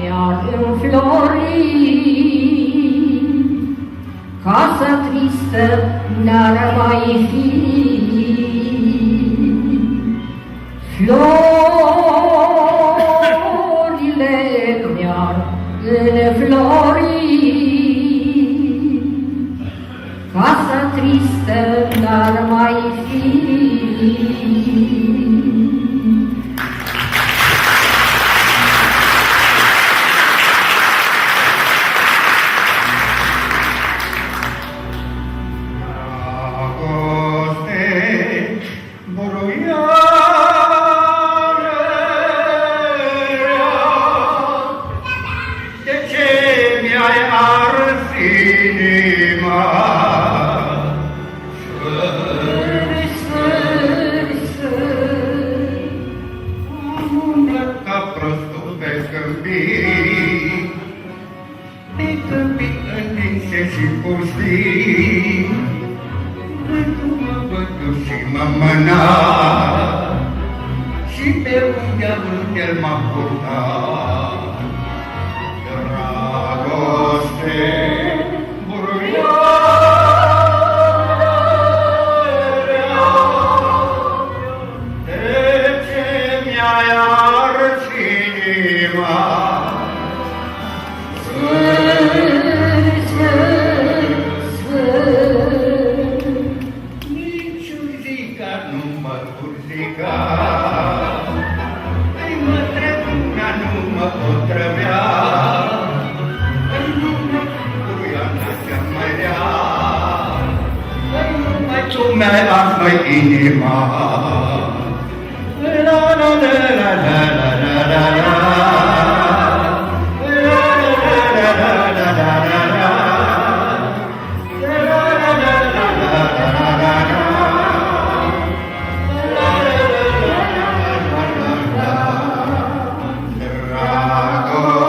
mi-ar înflori, casa tristă n-ar mai fi. Florile mi-ar înflori, casa tristă n-ar mai fi. Și pe unde m-a purtat dragoste buruioară, de ce mi-ai ars inima? Mi-ai ars mai inima. La la la la la la la la la. La la la la la la la la la. La la la la la la la la la. La la la la la la la. Dragoste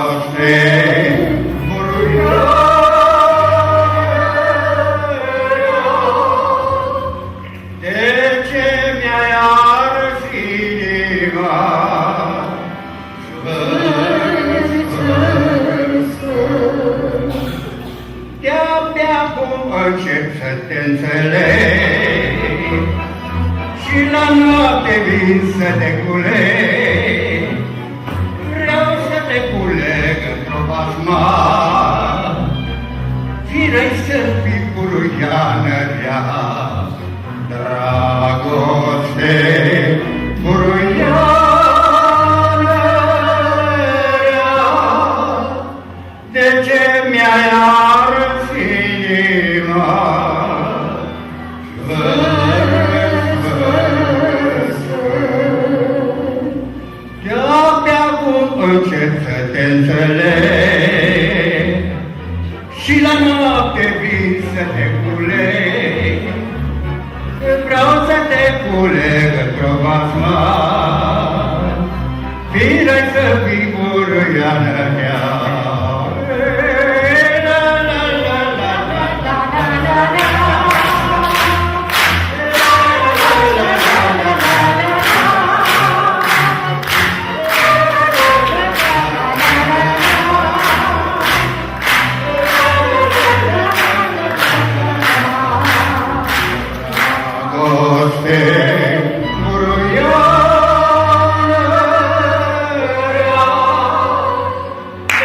încep să te înțeleg și la noapte vin să te culeg. Vreau să te culeg într-o basma, firei să fii buruiană rea, dragoste buruiană rea. De ce mi-ai ars inima? De-abia acum încep să te înțeleg și la noapte vin să te culeg. Vreau să te culeg într-o basma, firei să fii buruiană mea. De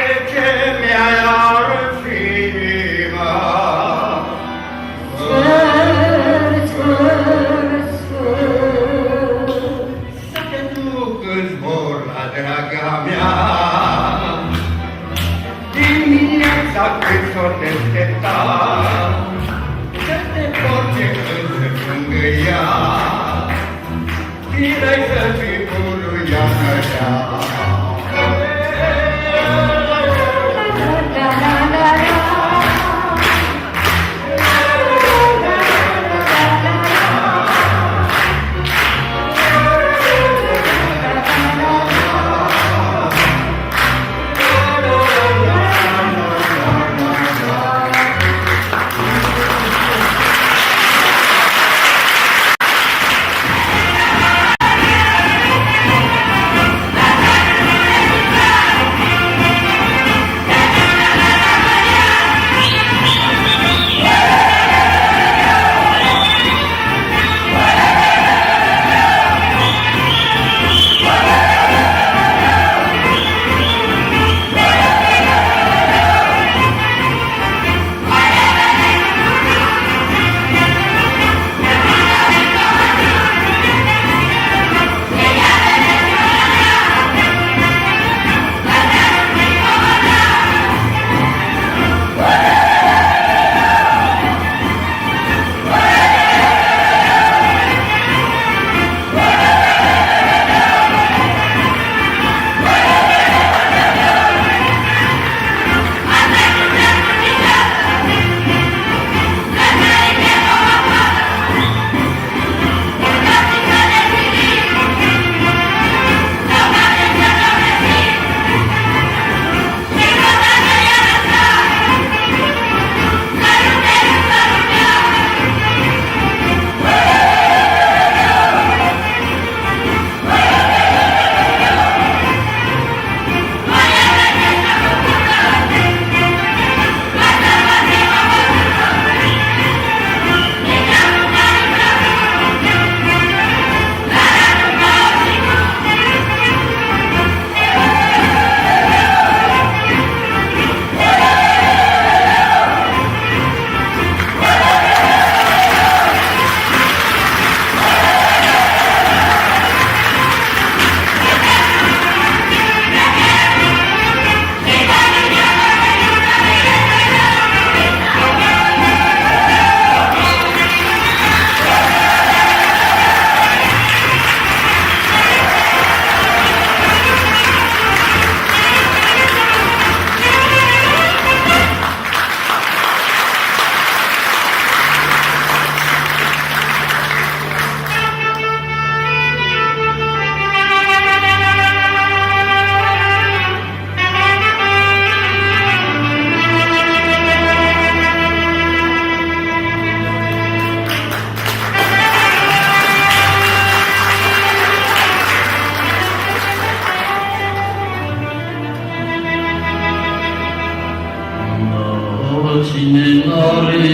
cine n-are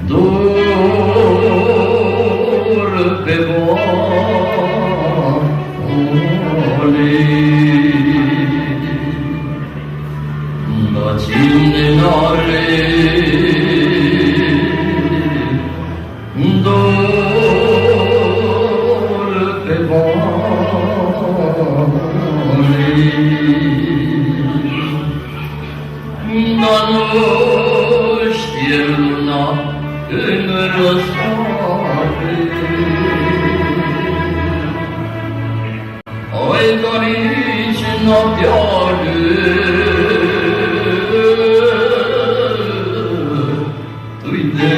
dor pe vale, dar cine n-are dor pe vale, dar nu știe luna în răsare. Ai dorici noaptea tu-i de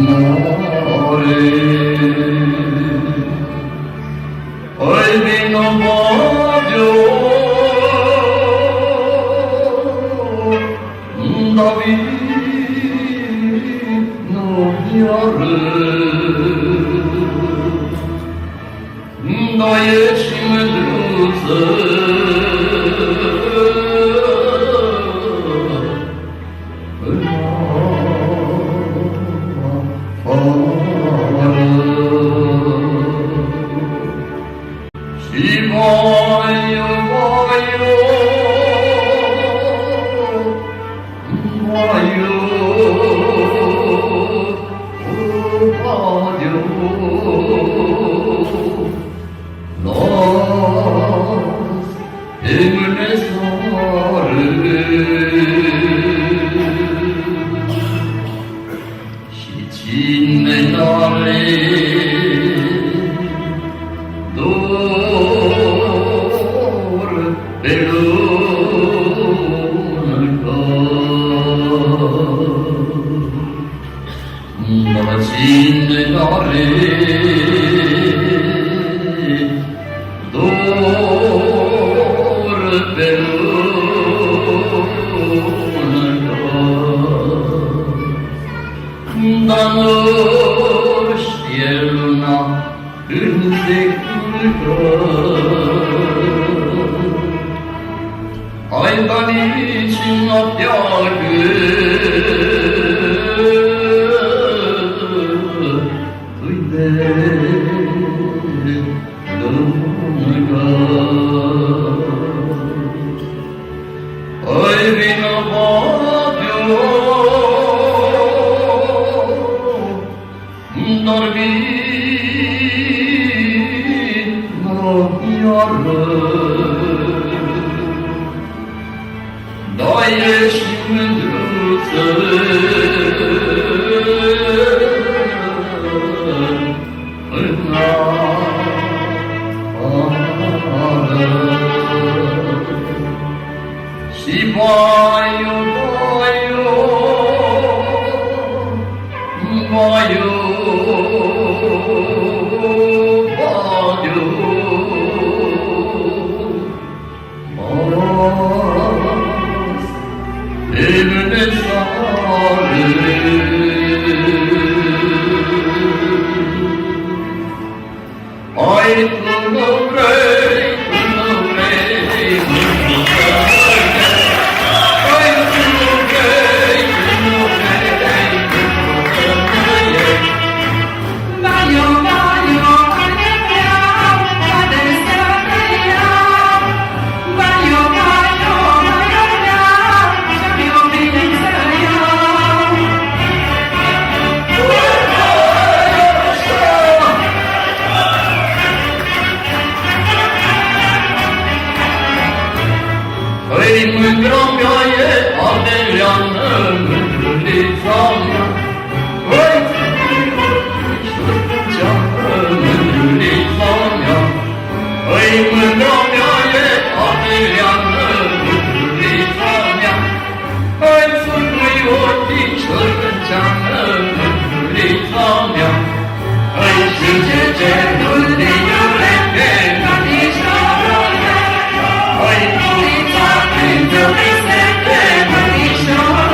mare. Ai vino Badio, David nu iară, da ești mândruță, și vaiu, vaiu, vaiu, Badio, las emne soare, și cine n-are dor pe lună, dar cine n-are dor pe lună, dar nu știe luna când se culcă. Ai dorici noaptea tu-i de lungă. Ai vino Badio, dar vino iară, da ești mândruță, în afară. Și vaiu, vaiu, vaiu, Badio, las emne soare, ai tu nu vrei, tu nu vrei, tu nu vrei, ai tu nu vrei, tu nu vrei, tu nu vrei. Baio, baio, ale vreau, adesea te iau. Baio, baio, baio vreau, și-am iubit să iau. Păi mândra mea e adeleană, mândrulița mea, păi șurceană, mândrulița mea, păi mândra mea e adeleană, mândrulița mea, păi țurmui ochii șurceană, mândrulița mea, păi și ce cerul din iubete, mândrulița mea, păi mândrulița din iubete, mândrulița mea,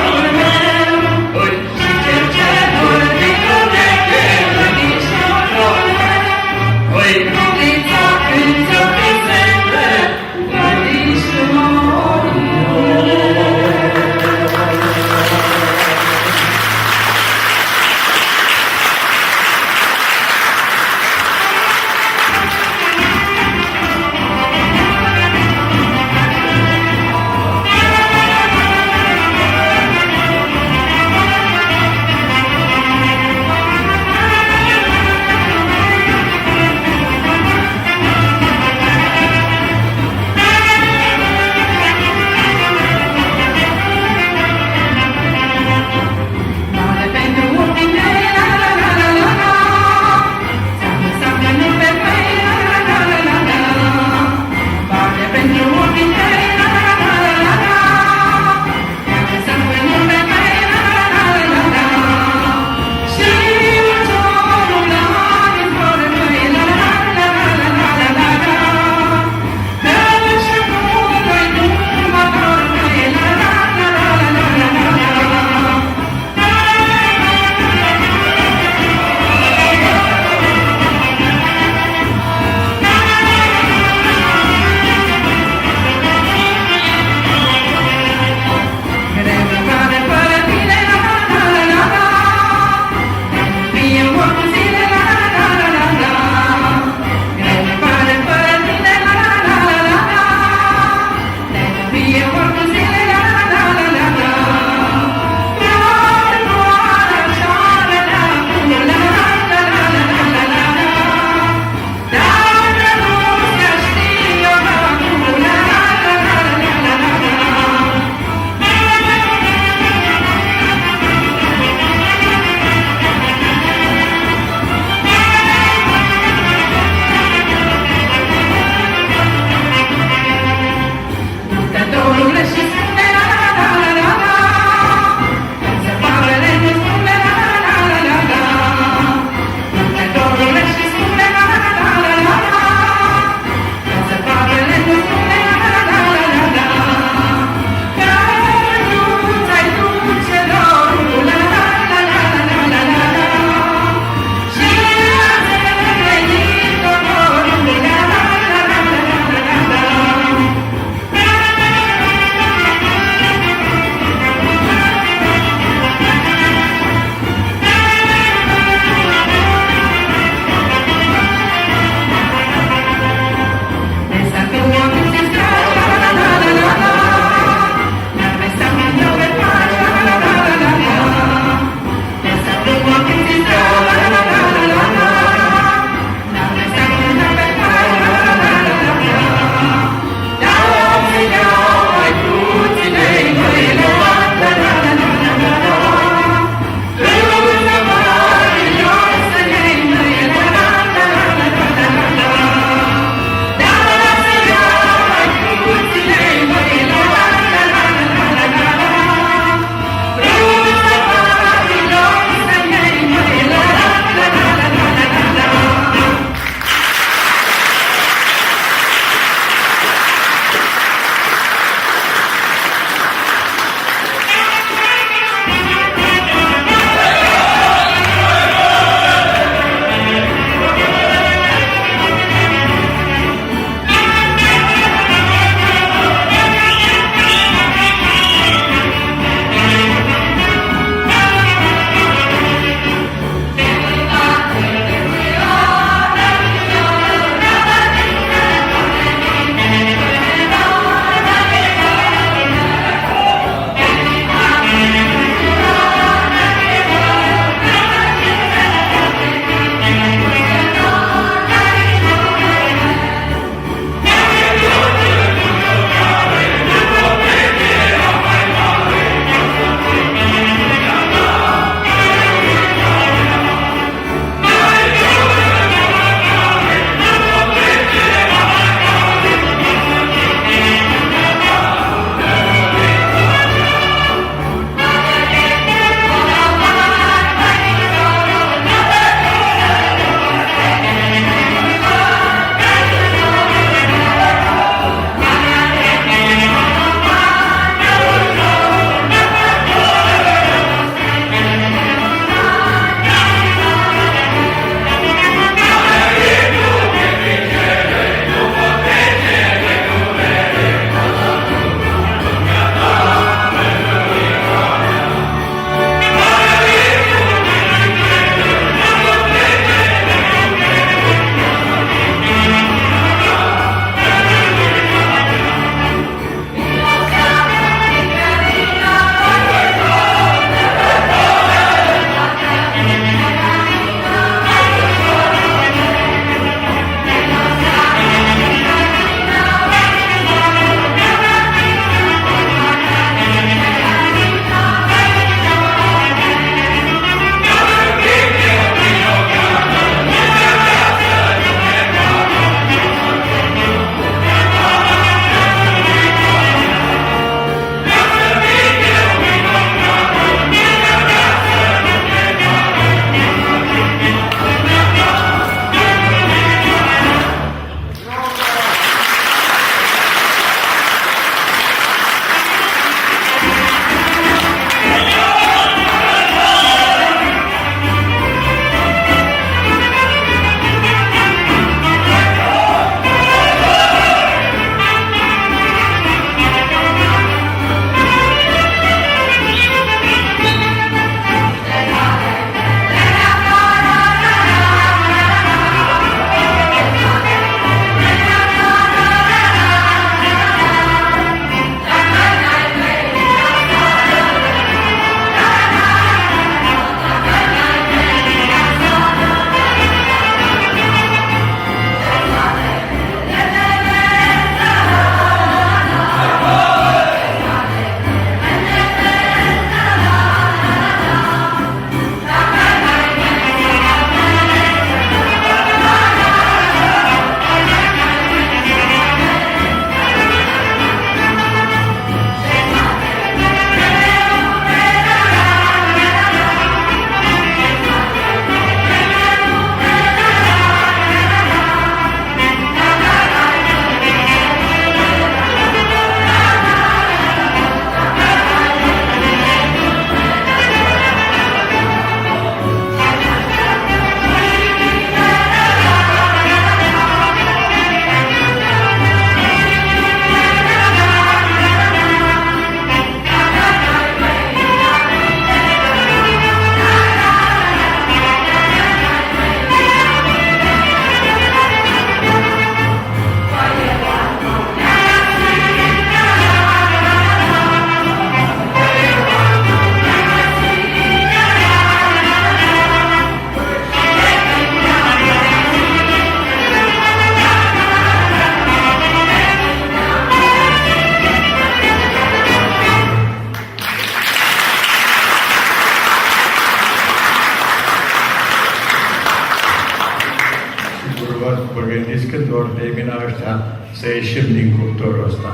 așa, să ieșim din cuptorul ăsta.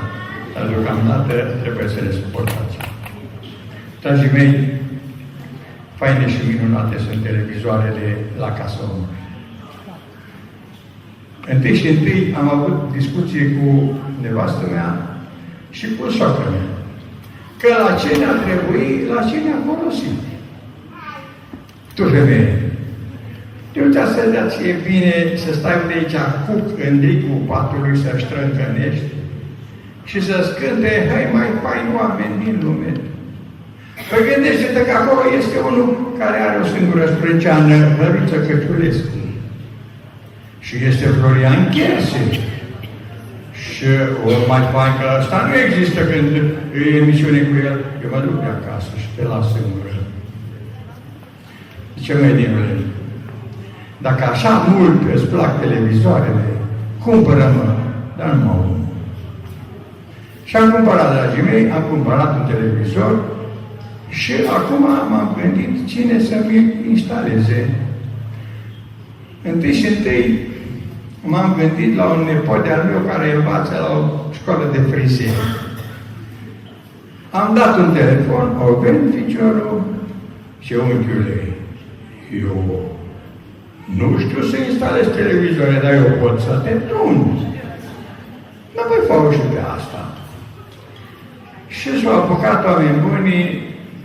Dar deocamdată trebuie să le suportați. Dragii mei, faine și minunate sunt televizoarele la Casa Omului. Întâi și întâi am avut discuție cu nevastă mea și cu soacră mea. Că la ce ne-a trebuit, la ce ne-a folosit. Tu, femeie, te uita să dea ție bine să stai de aici cuc în dricul patului să strâncănești și să scânte, hai mai fain oameni din lume. Păi gândește-te că acolo este unul care are o singură sprânceană, Hăruță Căciulescu. Și este Florian Cherse. Și o mai fain că ăsta nu există când e emisiune cu el. Eu mă duc de acasă și te las singură. Zice, mediule, dacă așa mult îți plac televizoarele, cumpără-mă, dar nu mă unul. Și am cumpărat, dragii mei, am cumpărat un televizor și acum m-am gândit cine să-mi instaleze. Întâi și întâi m-am gândit la un nepot de-al meu care învață la o școală de frizier. Am dat un telefon, au venit ficiorul și unchiule, eu nu știu să instalez televizoare, dar eu pot să te tun. Nu voi fac și pe asta. Și s-au apucat oameni buni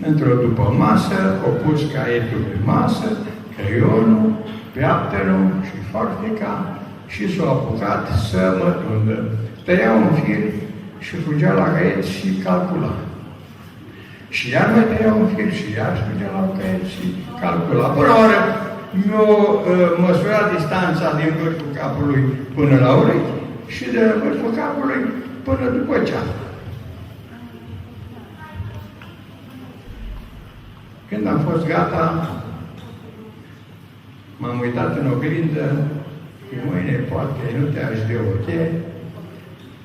într-o după masă, au pus caietul pe masă, creionul, piapterul și farfeca și s-au apucat să mă tundă. Tăia un fir și fugea la caiet și calcula. Și iar mai tăia un fir și iar fugea la caiet și calcula. Până la oară, mi-o măsura distanța din vârful capului până la urechi și de vârful capului până după ceas. Când am fost gata, m-am uitat în oglindă, și mâine poate nu te aș de ochi,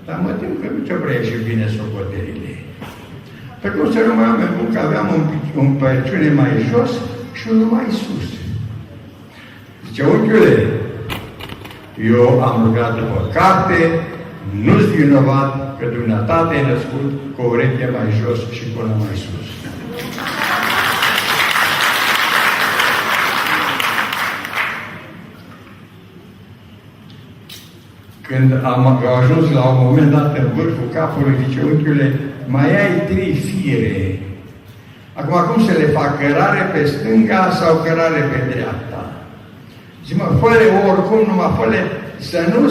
dar mă tem că nu ți-o prea ieși bine socotelile. Pe cum să nu mai am bun că aveam un părciune mai jos și unul mai sus. Zice, unchiule, eu am lucrat după carte, nu-s vinovat că dumneata te-ai născut cu o ureche mai jos și cu una mai sus. Când am ajuns la un moment dat în vârful capului, zice, unchiule, mai ai 3 fire. Acum, cum să le fac? Cărare pe stânga sau cărare pe dreapta? Zice, mă, fă-le oricum, numai fă-le să nu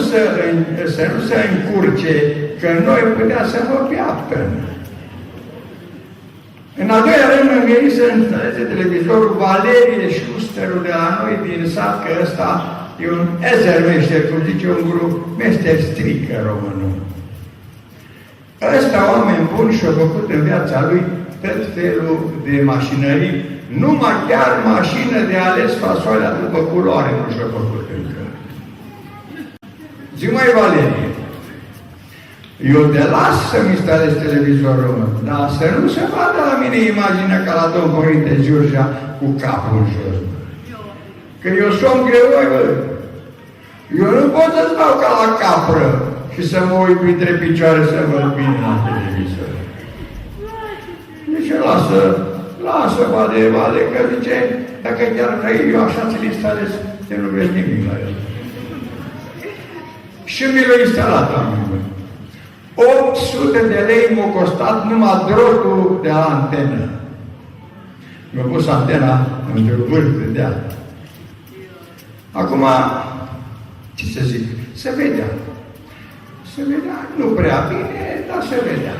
se încurce, că noi putea să vă piaptăm. În al doilea rând, m-am gândit să instaleze televizorul Valerie Schusterul de la noi din sat, că ăsta e un ezermeșter, cum zice un grup, meșter strică românul. Ăsta, oameni buni, și-a făcut în viața lui tot felul de mașinării, numai chiar mașină de ales fasoalea după culoare nu și-a făcut încă. Zic, mai Valerie, eu te las să-mi instalez televizorul meu, dar să nu se vadă la mine imaginea ca la domn Părinte Giurgea cu capul în jos. Că eu somn greoi, bă. Eu nu pot să stau ca la capră și să mă uit printre picioare să văd bine la televizor. Deci lasă, vale, că zice, dacă chiar vrei, eu așa ți-l instalez, te nu vezi nimic la el. Și mi l-a instalat, oameni. 800 de lei m-a costat numai drotul de la antenă. Mi-a pus antena într-un vârf de deal. Acum, ce să zic? Se vedea. Se vedea, nu prea bine, dar se vedea.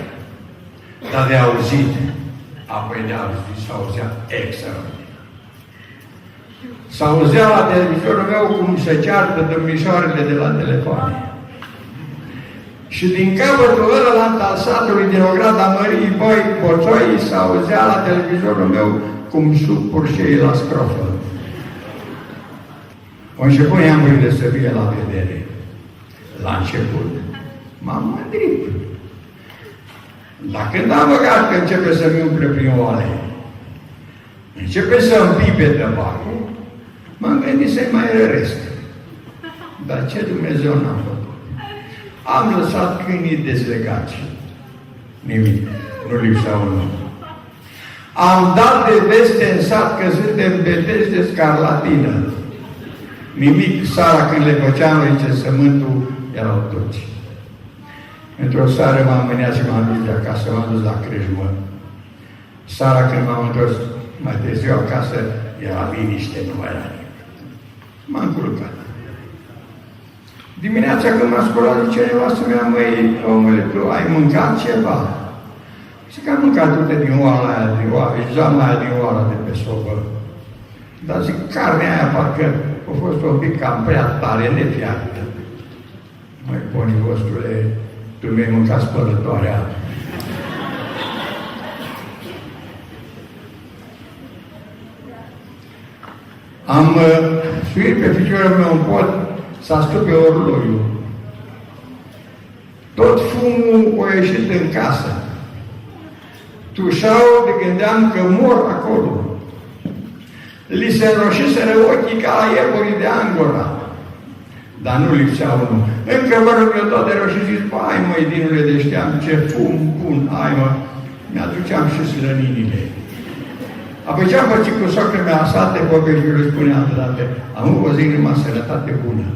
Dar de auzit, apoi de auzit, s-auzea extraordinar. S-auzea la televizorul meu cum se ceartă domnișoarele de la telefoane. Și din capătul ăla al din Ograda Mării Boi Boțoi s-auzea la televizorul meu cum suc purșei la scrofă. Au început neamurile să fie la vedere. La început m-am mândrit. Dar când am băgat că începe să-mi umple prin oale, începe să-mi pipe tăbacul, m-am gândit să-i mai răresc. Dar ce Dumnezeu n-a făcut? Am lăsat câinii dezlegați. Nimic. Nu lipsa unul. Am dat de veste în sat că suntem beteți de scarlatină. Nimic. Sara când le făceam recensământul, erau toți. Într-o seară m-am mâniat și m-am dus de acasă, m-am dus la Crâșmă. Seara când m-am întors mai târziu acasă, era liniște, nu mai era nimic. M-am culcat. Dimineața când m-a sculat, zice nevastă mea, măi, omule, tu ai mâncat ceva? Și că am mâncat uite din oala aia, zama aia din oala de pe sobă. Dar zic, carnea aia parcă a fost un pic cam prea tare, nefiartă. Măi, ponivostule, tu mi-ai mâncat spălătoarea. Am suit pe ficiorul meu în pod, s-a stup pe orloiu. Tot fumul a ieșit în casă. Tușau de gândeam că mor acolo. Li se înroșiseră ochii ca la ierburii de Angora. Dar nu lipsea unul. Încă vă rog eu toate roșii, zic, hai măi, dinule, de știam ce fum bun, hai mă. Mi-aduceam și slăninile. Apoi ce-am făcut cu socră mea, sate, povestiul îi spunea de dată, am o zi numai sănătate bună.